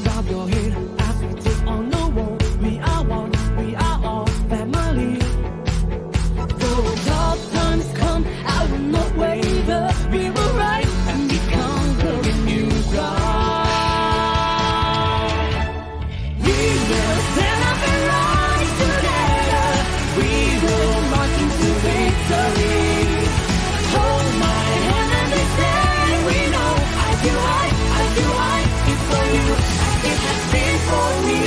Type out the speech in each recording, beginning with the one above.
wrap your head as we take on the wall. We are one, we are all family. Though tough times come, I will not waver. We will rise and we conquer a new ground. We will stand up and rise together. We will march into victory. Hold my hand and they say we know I feel right, it's for you as it has been for me.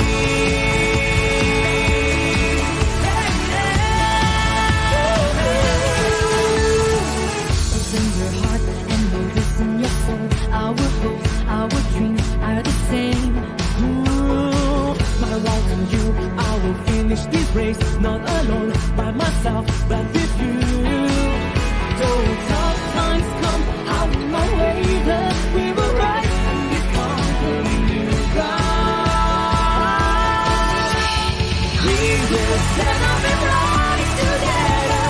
Open your heart and know this in your soul. Our hopes, our dreams are the same. My walk and you, I will finish this race, not alone by myself, but with you. Though tough times come, I will not waver. We will rise and we conquer a new ground. We will stand up and rise together.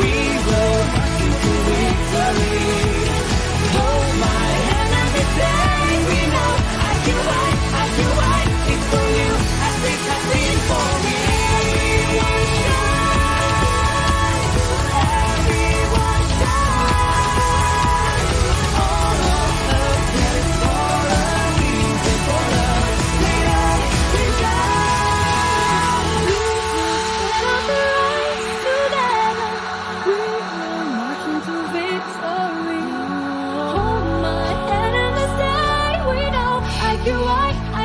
We will march into victory. Hold my hand and they say we know I feel right, it's for you as it has been for me. Everyone shine, all of us is for a reason, for a greater design. We will stand up and rise together. We will march into victory. Hold my hand and they say we know I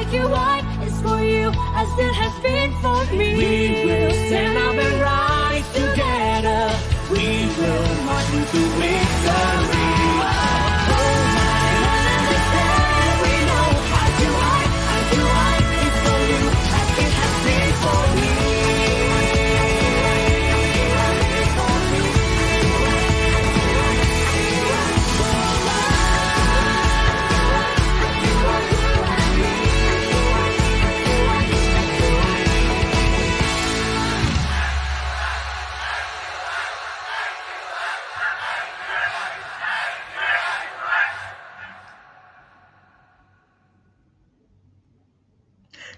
feel right, it's for you as it has been for me. We will stand up and rise together. We will march into victory. Hold my hand and they say we know I feel right, it's for you as it has been for me.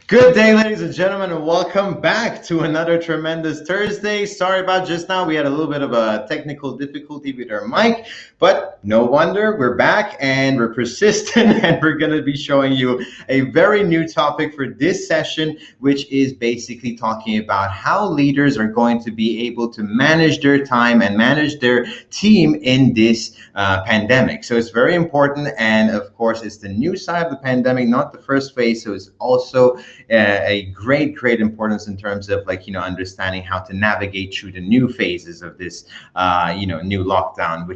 Good day, ladies and gentlemen, and welcome back to another tremendous Thursday. Sorry about just now. We had a little bit of a technical difficulty with our mic, but no wonder, we're back and we're persistent and we're going to be showing you a very new topic for this session, which is basically talking about how leaders are going to be able to manage their time and manage their team in this pandemic. So it's very important, and of course, it's the new side of the pandemic, not the first phase. So it's also a great importance in terms of understanding how to navigate through the new phases of this new lockdown,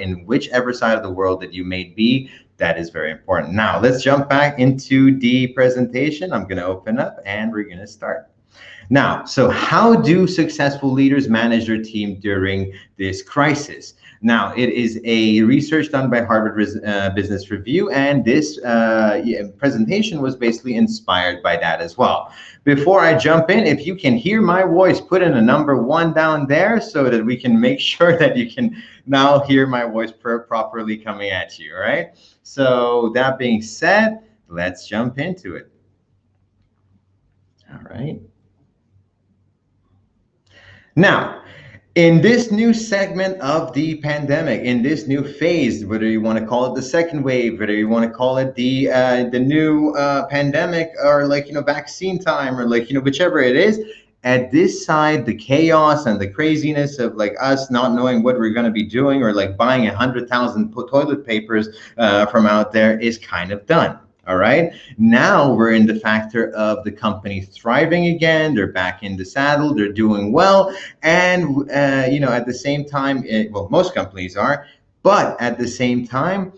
in whichever side of the world that you may be. That is very important. Now let's jump back into the presentation. I'm going to open up and we're going to start. Now, so how do successful leaders manage their team during this crisis? Now, it is a research done by Harvard Business Review, and this presentation was basically inspired by that as well. Before I jump in, if you can hear my voice, put in a number 1 down there so that we can make sure that you can now hear my voice properly coming at you, all right? So that being said, let's jump into it. All right. Now, in this new segment of the pandemic, in this new phase, whether you want to call it the second wave, whether you want to call it the new pandemic, or vaccine time, or whichever it is, at this side, the chaos and the craziness of us not knowing what we're going to be doing, or buying 100,000 toilet papers from out there is kind of done. All right. Now we're in the factor of the company thriving again. They're back in the saddle. They're doing well. And, at the same time, most companies are. But at the same time,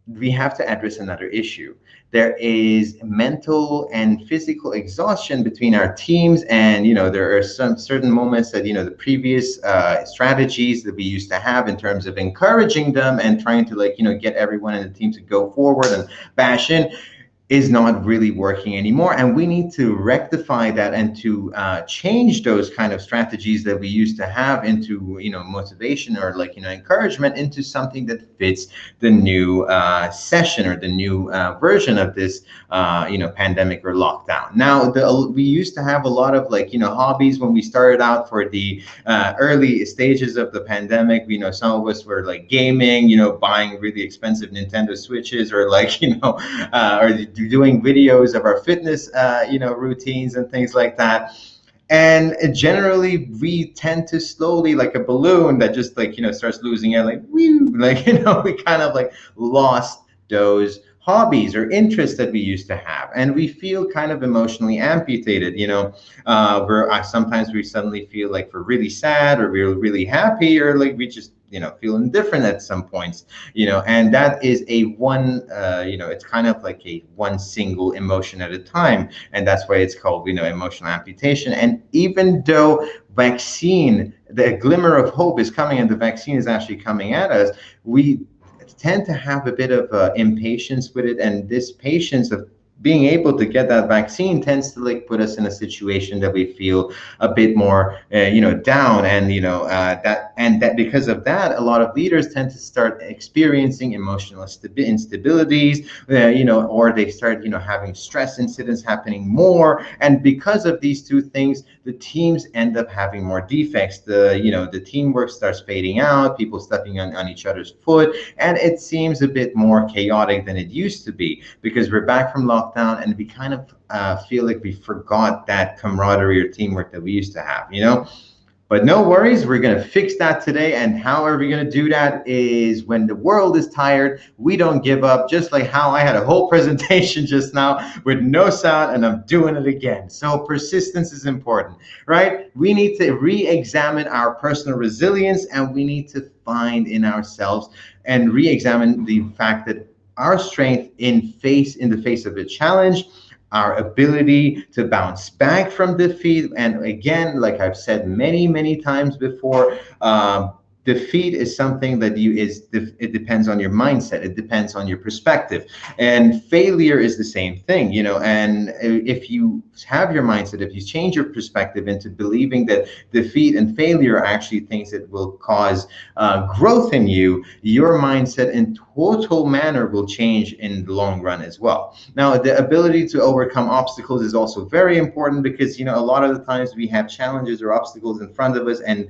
we have to address another issue. There is mental and physical exhaustion between our teams, and there are some certain moments that the previous strategies that we used to have in terms of encouraging them and trying to get everyone in the team to go forward and bash in, is not really working anymore, and we need to rectify that and to change those kind of strategies that we used to have into motivation or encouragement into something that fits the new session or the new version of this pandemic or lockdown. Now we used to have a lot of hobbies when we started out for the early stages of the pandemic. Some of us were like gaming, buying really expensive Nintendo Switches, or or doing videos of our fitness, routines and things like that. And generally, we tend to slowly, like a balloon that just starts losing air, like whew, we kind of lost those hobbies or interests that we used to have, and we feel kind of emotionally amputated. Where sometimes we suddenly feel like we're really sad, or we're really happy, or we just feel indifferent at some points. And that is a one it's kind of like a one single emotion at a time, and that's why it's called emotional amputation. And even though the glimmer of hope is coming and the vaccine is actually coming at us, we tend to have a bit of impatience with it, and this patience of being able to get that vaccine tends to put us in a situation that we feel a bit more down, and that because of that, a lot of leaders tend to start experiencing emotional instabilities, or they start having stress incidents happening more. And because of these two things, the teams end up having more defects. The teamwork starts fading out, people stepping on each other's foot, and it seems a bit more chaotic than it used to be, because we're back from lockdown and we kind of feel like we forgot that camaraderie or teamwork that we used to have. But no worries, we're going to fix that today. And how are we going to do that is when the world is tired, we don't give up. Just like how I had a whole presentation just now with no sound, and I'm doing it again. So persistence is important, right? We need to re-examine our personal resilience, and we need to find in ourselves and re-examine the fact that our strength in the face of a challenge, our ability to bounce back from defeat. And again, like I've said many times before, defeat is something that it depends on your mindset, it depends on your perspective, and failure is the same thing. And if you have your mindset, if you change your perspective into believing that defeat and failure are actually things that will cause growth in you, your mindset in total manner will change in the long run as well. Now, the ability to overcome obstacles is also very important, because a lot of the times we have challenges or obstacles in front of us, and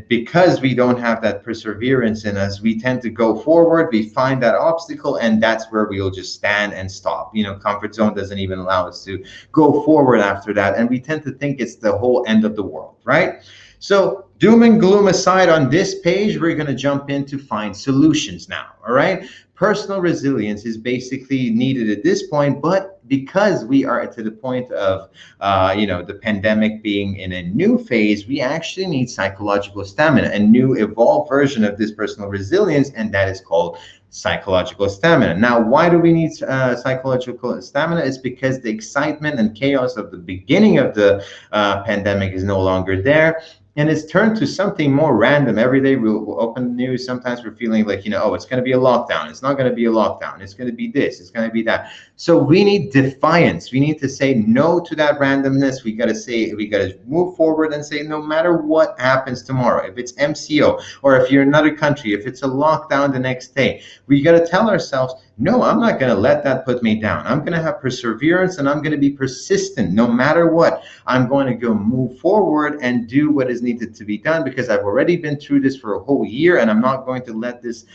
because we don't have that perseverance in us, we tend to go forward, we find that obstacle, and that's where we'll just stand and stop. Comfort zone doesn't even allow us to go forward after that, and we tend to think it's the whole end of the world, right? So doom and gloom aside, on this page, we're going to jump in to find solutions now, all right? Personal resilience is basically needed at this point, but because we are to the point of, the pandemic being in a new phase, we actually need psychological stamina, a new evolved version of this personal resilience, and that is called psychological stamina. Now, why do we need psychological stamina? It's because the excitement and chaos of the beginning of the pandemic is no longer there, and it's turned to something more random. Every day we'll open the news. Sometimes we're feeling like, oh, it's going to be a lockdown. It's not going to be a lockdown. It's going to be this. It's going to be that. So we need defiance. We need to say no to that randomness. We got to move forward and say, no matter what happens tomorrow, if it's MCO, or if you're in another country, if it's a lockdown the next day, we got to tell ourselves, no, I'm not going to let that put me down. I'm going to have perseverance, and I'm going to be persistent no matter what. I'm going to go move forward and do what is needed to be done, because I've already been through this for a whole year, and I'm not going to let this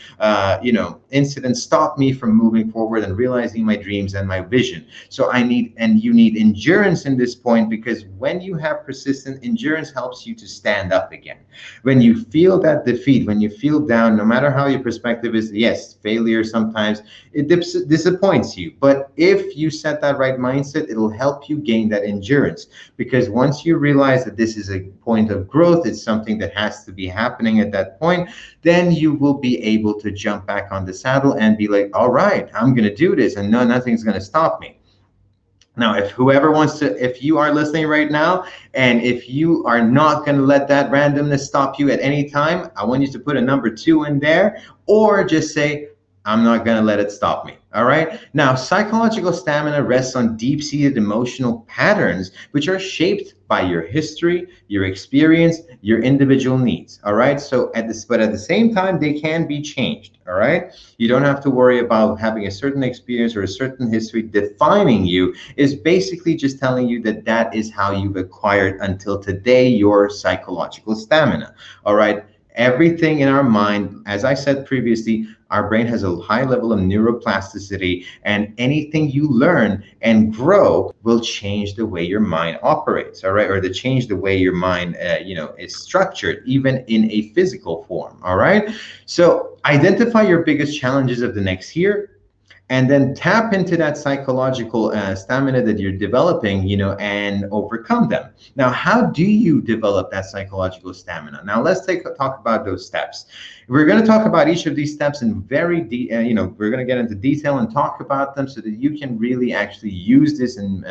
incident stop me from moving forward and realizing my dreams and my vision. So you need endurance in this point, because when you have persistent endurance, helps you to stand up again. When you feel that defeat, when you feel down, no matter how your perspective is, yes, failure sometimes it disappoints you, but if you set that right mindset, it'll help you gain that endurance, because once you realize that this is a point of growth, it's something that has to be happening at that point, then you will be able to jump back on the saddle and be like, all right, I'm going to do this, and nothing's going to stop me. Now, if you are listening right now, and if you are not going to let that randomness stop you at any time, I want you to put a number 2 in there, or just say, I'm not going to let it stop me. All right. Now, psychological stamina rests on deep seated emotional patterns, which are shaped by your history, your experience, your individual needs. All right. So, but at the same time, they can be changed. All right. You don't have to worry about having a certain experience or a certain history defining you. Is basically just telling you that that is how you've acquired until today your psychological stamina. All right. Everything in our mind, as I said previously, our brain has a high level of neuroplasticity, and anything you learn and grow will change the way your mind operates, all right, or to change the way your mind, is structured, even in a physical form, all right. So identify your biggest challenges of the next year, and then tap into that psychological stamina that you're developing, and overcome them. Now, how do you develop that psychological stamina? Now, let's talk about those steps. We're going to talk about each of these steps in we're going to get into detail and talk about them so that you can really actually use this and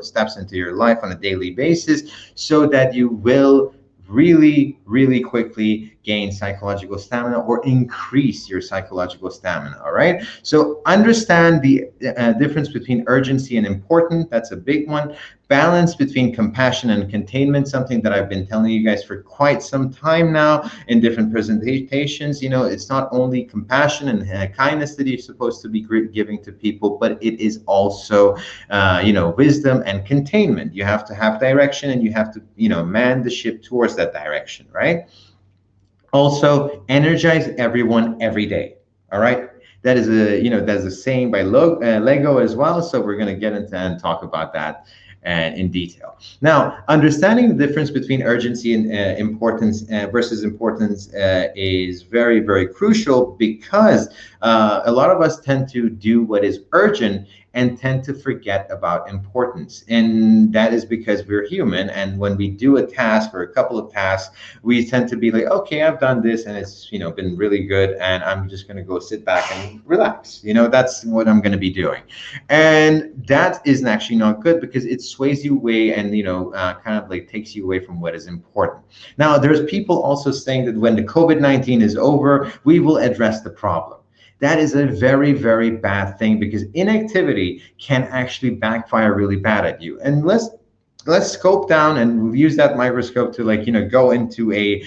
steps into your life on a daily basis, so that you will really, really quickly gain psychological stamina or increase your psychological stamina. All right. So understand the difference between urgency and important. That's a big one. Balance between compassion and containment, something that I've been telling you guys for quite some time now in different presentations. It's not only compassion and kindness that you're supposed to be giving to people, but it is also wisdom and containment. You have to have direction, and you have to man the ship towards that direction, right? Also, energize everyone every day. All right. That's a saying by Lego as well. So we're going to get into and talk about that in detail. Now, understanding the difference between urgency and importance versus importance is very, very crucial, because a lot of us tend to do what is urgent and tend to forget about importance. And that is because we're human. And when we do a task or a couple of tasks, we tend to be like, okay, I've done this and it's been really good, and I'm just going to go sit back and relax. That's what I'm going to be doing. And that is actually not good, because it sways you away and kind of like takes you away from what is important. Now, there's people also saying that when the COVID-19 is over, we will address the problem. That is a very, very bad thing, because inactivity can actually backfire really bad at you. And let's scope down and use that microscope to go into a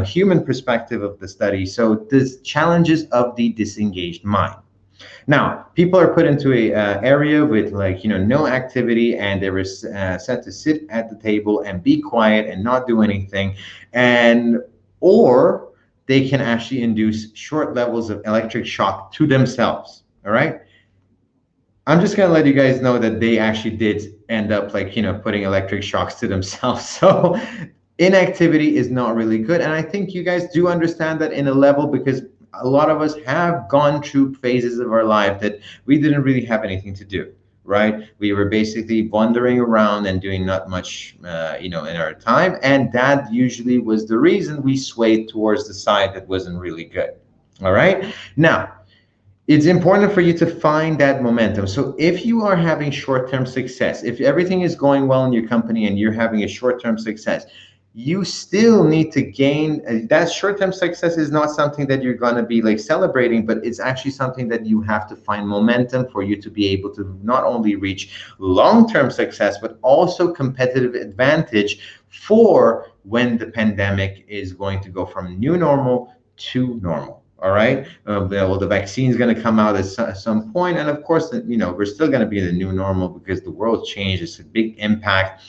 human perspective of the study. So the challenges of the disengaged mind. Now, people are put into a area with no activity, and they were set to sit at the table and be quiet and not do anything, and or they can actually induce short levels of electric shock to themselves. All right. I'm just gonna let you guys know that they actually did end up putting electric shocks to themselves. So inactivity is not really good, and I think you guys do understand that in a level, because a lot of us have gone through phases of our life that we didn't really have anything to do. Right? We were basically wandering around and doing not much, in our time, and that usually was the reason we swayed towards the side that wasn't really good. All right. Now, it's important for you to find that momentum. So if you are having short-term success, if everything is going well in your company and you're having a short-term success, you still need to gain that short-term success is not something that you're going to be celebrating, but it's actually something that you have to find momentum for you to be able to not only reach long-term success, but also competitive advantage for when the pandemic is going to go from new normal to normal. All right. Well, the vaccine is going to come out at some point, and of course, we're still going to be in the new normal because the world changed. It's a big impact,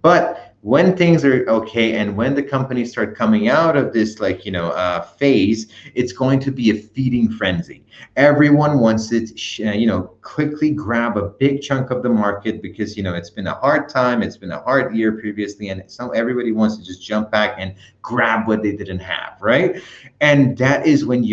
but when things are okay and when the companies start coming out of this phase, it's going to be a feeding frenzy. Everyone wants it quickly grab a big chunk of the market, because it's been a hard time, it's been a hard year previously, and so everybody wants to just jump back and grab what they didn't have, right? And that is when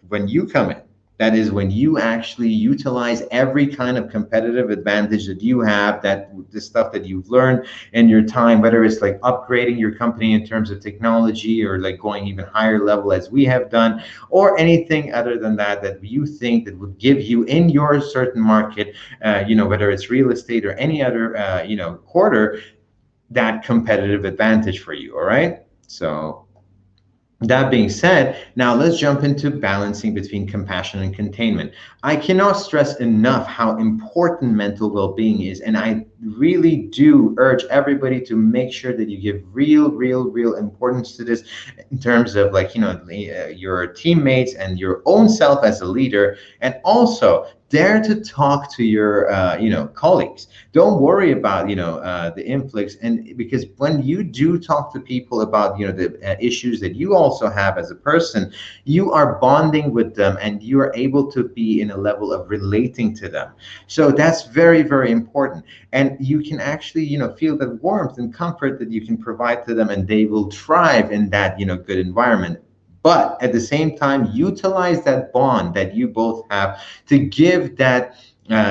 when you come in, that is when you actually utilize every kind of competitive advantage that you have, that the stuff that you've learned in your time, whether it's upgrading your company in terms of technology, or going even higher level as we have done, or anything other than that that you think that would give you in your certain market, whether it's real estate or any other quarter, that competitive advantage for you. All right. So That being said, now let's jump into balancing between compassion and containment. I cannot stress enough how important mental well being is. And I really do urge everybody to make sure that you give real importance to this in terms of, like, your teammates and your own self as a leader. And also, dare to talk to your colleagues. Don't worry about the inflicts, and because when you do talk to people about the issues that you also have as a person, you are bonding with them and you are able to be in a level of relating to them. So that's very important, and you can actually feel that warmth and comfort that you can provide to them, and they will thrive in that good environment. But at the same time, utilize that bond that you both have to give that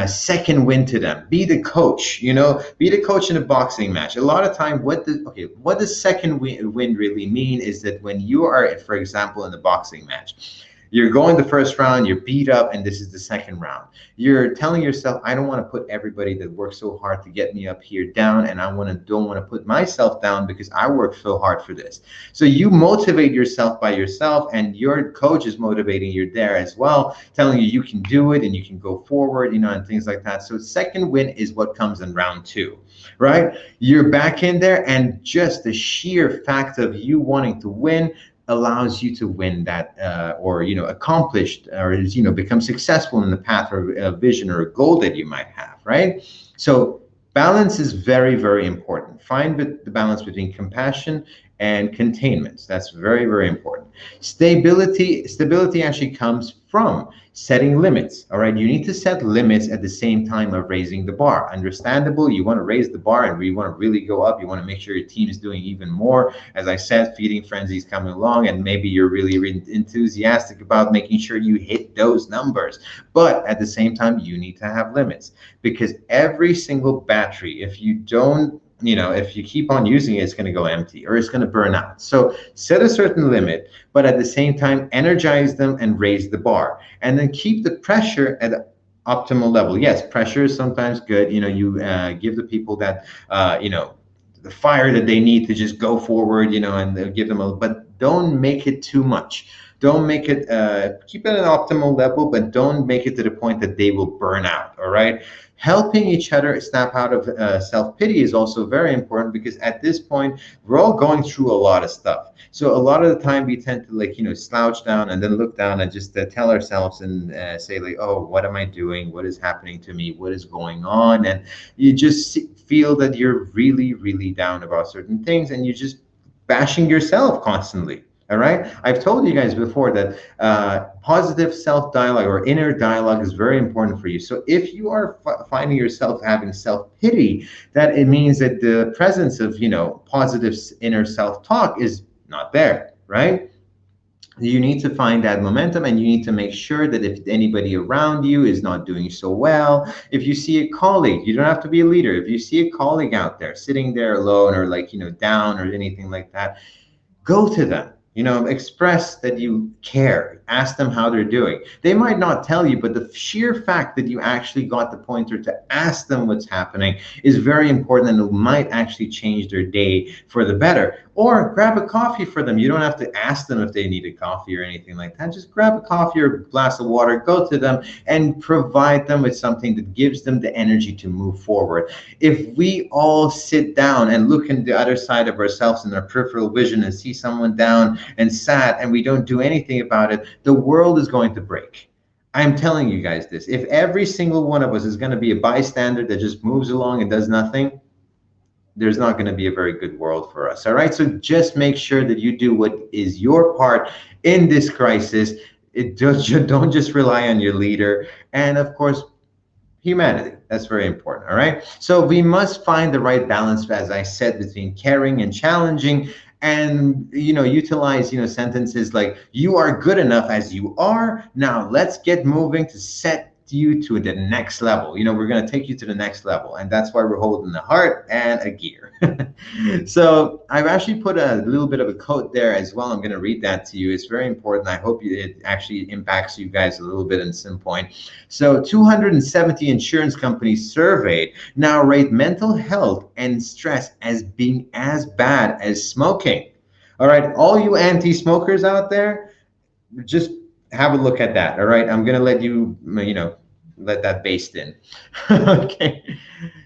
second win to them. Be the coach, be the coach in a boxing match. A lot of time, what does second win really mean is that when you are, for example, in the boxing match, you're going the first round, you're beat up, and this is the second round. You're telling yourself, I don't want to put everybody that worked so hard to get me up here down, and don't want to put myself down because I worked so hard for this. So you motivate yourself by yourself, and your coach is motivating you there as well, telling you can do it and you can go forward, and things like that. So second win is what comes in round two, right? You're back in there, and just the sheer fact of you wanting to win allows you to win that or accomplished, or become successful in the path or a vision or a goal that you might have, right? So balance is very important. Find the balance between compassion and containment. That's very important. Stability actually comes from setting limits. All right, you need to set limits at the same time of raising the bar. Understandable, you want to raise the bar and you want to really go up. You want to make sure your team is doing even more. As I said, feeding frenzies coming along, and maybe you're really enthusiastic about making sure you hit those numbers. But at the same time, you need to have limits, because every single battery, if you don't if you keep on using it, it's going to go empty or it's going to burn out. So set a certain limit, but at the same time, energize them and raise the bar, and then keep the pressure at optimal level. Yes, pressure is sometimes good. You give the people that, the fire that they need to just go forward, and give them but don't make it too much. Don't make it, keep it at an optimal level, but don't make it to the point that they will burn out. All right. Helping each other snap out of self-pity is also very important, because at this point, we're all going through a lot of stuff. So a lot of the time we tend to slouch down and then look down and just tell ourselves and say oh, what am I doing? What is happening to me? What is going on? And you just feel that you're really down about certain things, and you're just bashing yourself constantly. All right. I've told you guys before that positive self-dialogue or inner dialogue is very important for you. So if you are finding yourself having self-pity, that it means that the presence of, positive inner self-talk is not there, right? You need to find that momentum, and you need to make sure that if anybody around you is not doing so well, if you see a colleague, you don't have to be a leader. If you see a colleague out there sitting there alone or down or anything like that, go to them. Express that you care. Ask them how they're doing. They might not tell you, but the sheer fact that you actually got the pointer to ask them what's happening is very important, and it might actually change their day for the better. Or grab a coffee for them. You don't have to ask them if they need a coffee or anything like that. Just grab a coffee or a glass of water, go to them, and provide them with something that gives them the energy to move forward. If we all sit down and look in the other side of ourselves in our peripheral vision and see someone down and sad, and we don't do anything about it, the world is going to break. I'm telling you guys this. If every single one of us is going to be a bystander that just moves along and does nothing, there's not going to be a very good world for us. All right. So just make sure that you do what is your part in this crisis. Don't just rely on your leader. And of course, humanity. That's very important. All right. So we must find the right balance, as I said, between caring and challenging, and utilize sentences like, you are good enough as you are. Now let's get moving to set you to the next level. We're going to take you to the next level, and that's why we're holding the heart and a gear. So I've actually put a little bit of a quote there as well. I'm going to read that to you. It's very important. I hope it actually impacts you guys a little bit in some point. So 270 insurance companies surveyed now rate mental health and stress as being as bad as smoking. All right, all you anti-smokers out there, just have a look at that. All right, I'm gonna let you, let that based in. Okay,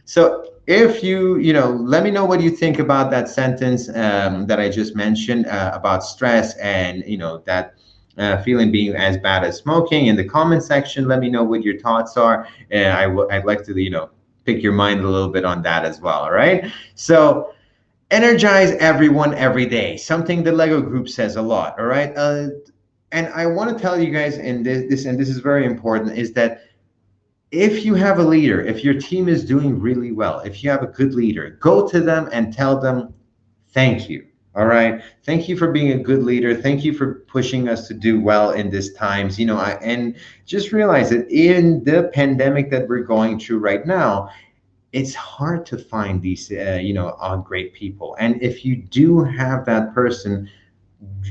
so if let me know what you think about that sentence that I just mentioned about stress and that feeling being as bad as smoking in the comment section. Let me know what your thoughts are, and I'd like to pick your mind a little bit on that as well. All right, so energize everyone every day. Something the Lego Group says a lot. All right. And I want to tell you guys, and this is very important, is that if you have a leader, if your team is doing really well, if you have a good leader, go to them and tell them thank you. All right. Thank you for being a good leader. Thank you for pushing us to do well in these times. And just realize that in the pandemic that we're going through right now, it's hard to find these great people, and if you do have that person,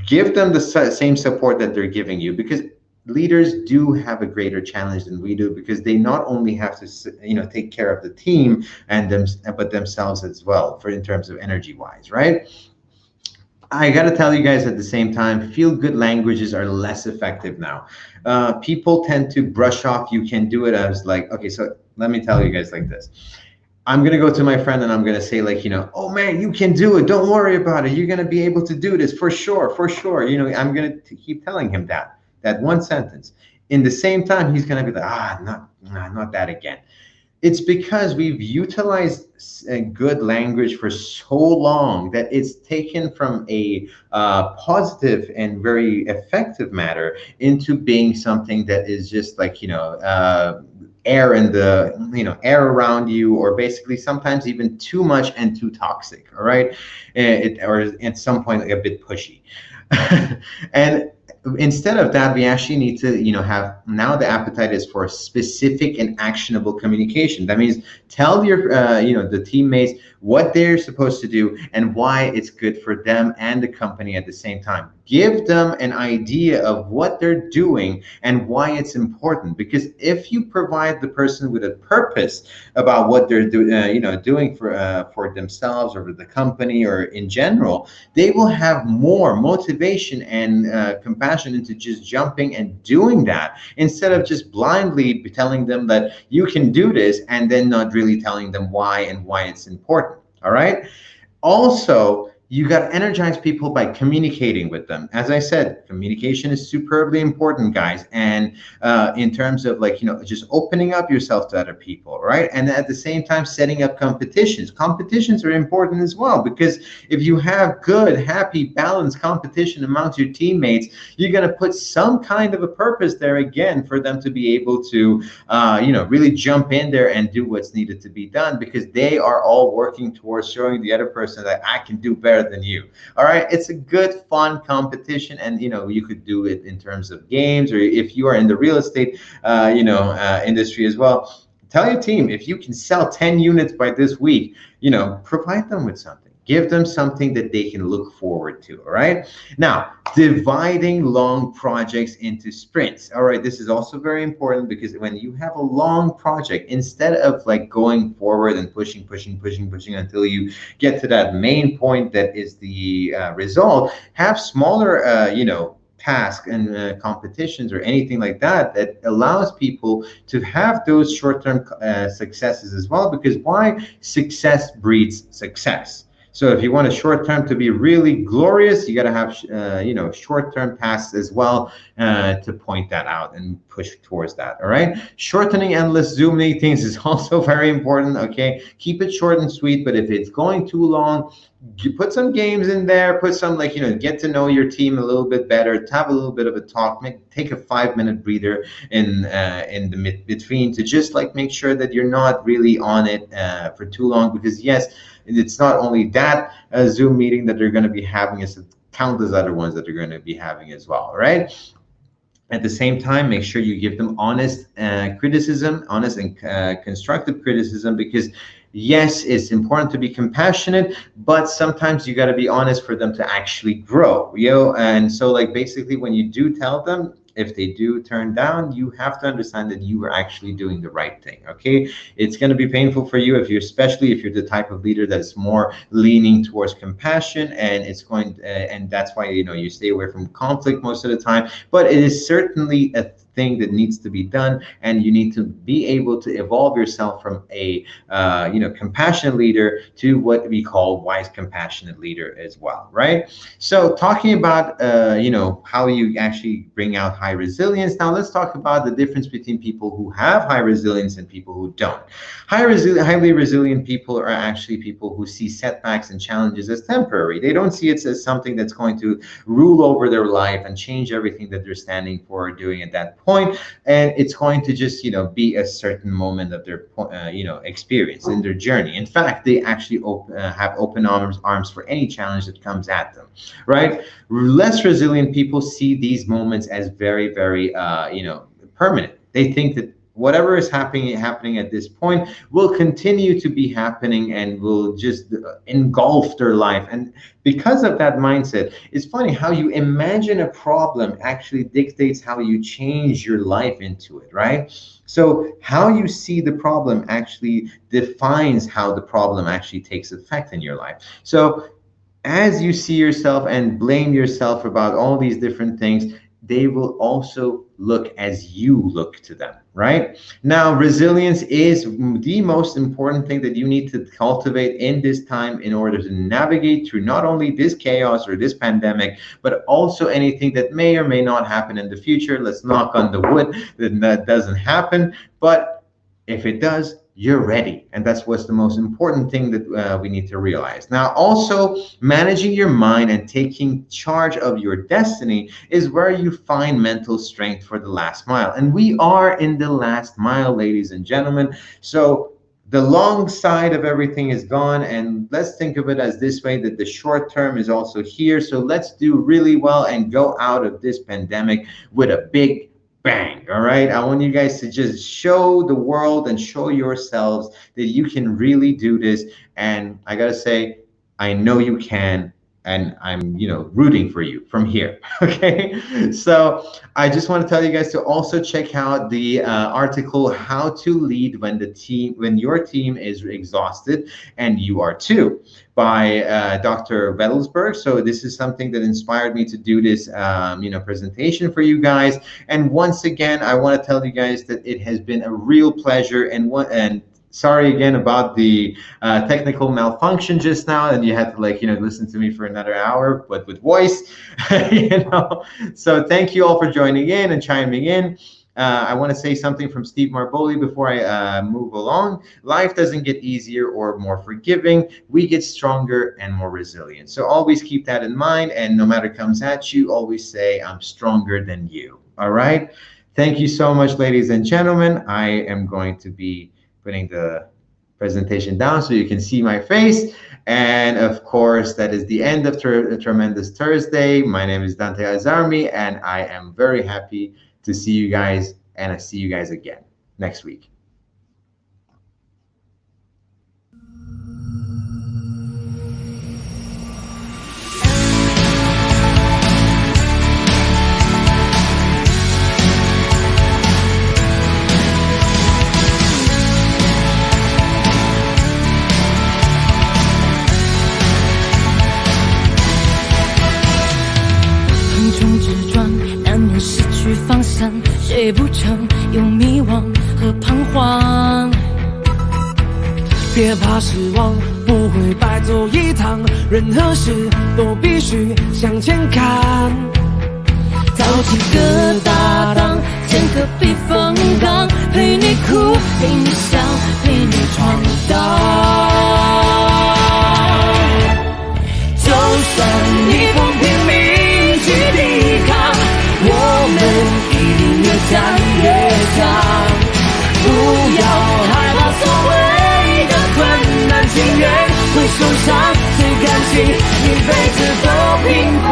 give them the same support that they're giving you, because leaders do have a greater challenge than we do, because they not only have to take care of the team and them, but themselves as well, for in terms of energy wise, right? I got to tell you guys at the same time, feel good languages are less effective now. People tend to brush off you can do it as like, okay, so let me tell you guys like this. I'm gonna go to my friend and I'm gonna say, like, oh man, you can do it. Don't worry about it. You're gonna be able to do this for sure, for sure. I'm gonna keep telling him that one sentence. In the same time, he's gonna be like, not that again. It's because we've utilized good language for so long that it's taken from a positive and very effective matter into being something that is just like air in the air around you, or basically sometimes even too much and too toxic. All right, or at some point like a bit pushy. And instead of that, we actually need to have, now the appetite is for specific and actionable communication. That means tell your the teammates what they're supposed to do and why it's good for them and the company at the same time. Give them an idea of what they're doing and why it's important, because if you provide the person with a purpose about what they're doing for themselves or for the company or in general, they will have more motivation and compassion into just jumping and doing that, instead of just blindly telling them that you can do this and then not really telling them why and why it's important. All right. Also, you got to energize people by communicating with them. As I said, communication is superbly important, guys. And in terms of like, just opening up yourself to other people, right? And at the same time, setting up competitions. Competitions are important as well, because if you have good, happy, balanced competition amongst your teammates, you're going to put some kind of a purpose there again for them to be able to, really jump in there and do what's needed to be done, because they are all working towards showing the other person that I can do better than you. All right, it's a good fun competition, and you could do it in terms of games, or if you are in the real estate industry as well, tell your team, if you can sell 10 units by this week, provide them with something. Give them something that they can look forward to. All right. Now, dividing long projects into sprints. All right. This is also very important, because when you have a long project, instead of like going forward and pushing until you get to that main point that is the result, have smaller, tasks and competitions or anything like that, that allows people to have those short-term successes as well, because why? Success breeds success. So if you want a short term to be really glorious, you got to have short term tasks as well to point that out and push towards that. All right. Shortening endless Zoom meetings is also very important. Okay. Keep it short and sweet. But if it's going too long, you put some games in there. Put some get to know your team a little bit better. To have a little bit of a talk. Take a 5-minute breather in the between, to just like make sure that you're not really on it for too long, because yes, it's not only that Zoom meeting that they're going to be having, it's countless other ones that they're going to be having as well, right? At the same time, make sure you give them honest criticism, honest and constructive criticism, because yes, it's important to be compassionate, but sometimes you got to be honest for them to actually grow, And so like basically when you do tell them, if they do turn down, you have to understand that you are actually doing the right thing. Okay, it's going to be painful for you, if you're, especially if you're the type of leader that's more leaning towards compassion, and it's going and that's why you stay away from conflict most of the time. But it is certainly a thing that needs to be done, and you need to be able to evolve yourself from a compassionate leader to what we call wise compassionate leader as well, right? So talking about how you actually bring out high resilience, now let's talk about the difference between people who have high resilience and people who don't. Highly resilient people are actually people who see setbacks and challenges as temporary. They don't see it as something that's going to rule over their life and change everything that they're standing for or doing at that point. And it's going to just be a certain moment of their experience in their journey. In fact, they actually have open arms for any challenge that comes at them, right? Less resilient people see these moments as very, very permanent. They think that whatever is happening at this point will continue to be happening and will just engulf their life. And because of that mindset, it's funny how you imagine a problem actually dictates how you change your life into it, right? So how you see the problem actually defines how the problem actually takes effect in your life. So as you see yourself and blame yourself about all these different things, they will also look as you look to them, right? Now, resilience is the most important thing that you need to cultivate in this time in order to navigate through not only this chaos or this pandemic, but also anything that may or may not happen in the future. Let's knock on the wood that doesn't happen. But if it does, you're ready. And that's what's the most important thing that we need to realize. Now, also managing your mind and taking charge of your destiny is where you find mental strength for the last mile. And we are in the last mile, ladies and gentlemen. So the long side of everything is gone, and let's think of it as this way, that the short term is also here. So let's do really well and go out of this pandemic with a big bang. All right, I want you guys to just show the world and show yourselves that you can really do this. And I gotta say, I know you can, and I'm rooting for you from here. Okay, so I just want to tell you guys to also check out the article "How to Lead When Your Team is Exhausted and You Are Too" by Dr. Vettelsberg. So this is something that inspired me to do this presentation for you guys. And once again, I want to tell you guys that it has been a real pleasure, and sorry again about the technical malfunction just now, and you had to listen to me for another hour, but with voice. So thank you all for joining in and chiming in. I want to say something from Steve Marboli before I move along. Life doesn't get easier or more forgiving. We get stronger and more resilient. So always keep that in mind, and no matter comes at you, always say, I'm stronger than you. All right? Thank you so much, ladies and gentlemen. I am going to be putting the presentation down so you can see my face. And of course, that is the end of Tremendous Thursday. My name is Dante Azarmi, and I am very happy to see you guys, and I see you guys again next week.方向，谁不曾有迷惘和彷徨？别怕失望，不会白走一趟，任何事都必须向前看。找几个搭档，建个避风港，陪你哭，陪你笑，陪你闯荡。就算逆风拼命去抵抗，我们一定越战越强。不要害怕所谓的困难，情愿会受伤，谁甘心一辈子都平凡？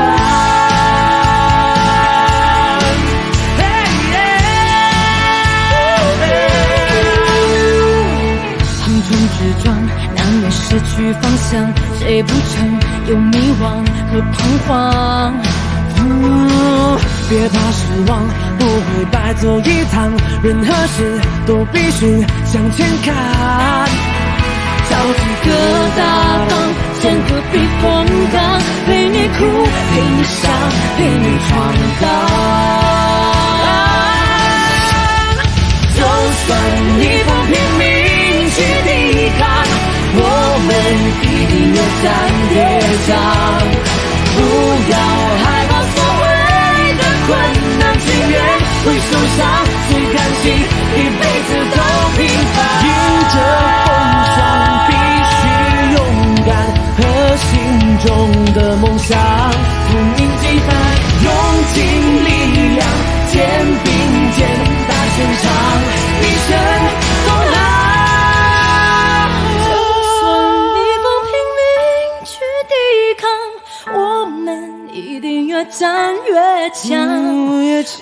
横冲直撞，难免失去方向，谁不曾有迷惘和彷徨？别怕失望，不会白走一趟，任何事都必须向前看。找几个搭档，建个避风港，陪你哭，陪你笑，陪你闯荡。就算逆风拼命去抵抗，我们一定越战越强。不要害怕所谓的困难，情愿会受伤，谁甘心一辈子都平凡？迎着风霜，必须勇敢和心中的梦想从应激翻，用尽力量，肩并肩大声唱，一生风浪。就算逆风拼命去抵抗，我们一定越战越强。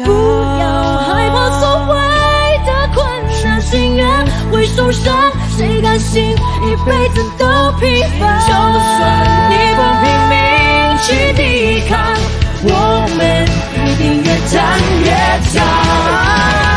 不要害怕所谓的困难，心愿会受伤，谁甘心一辈子都平凡？就算逆风拼命去抵抗，我们一定越战越强。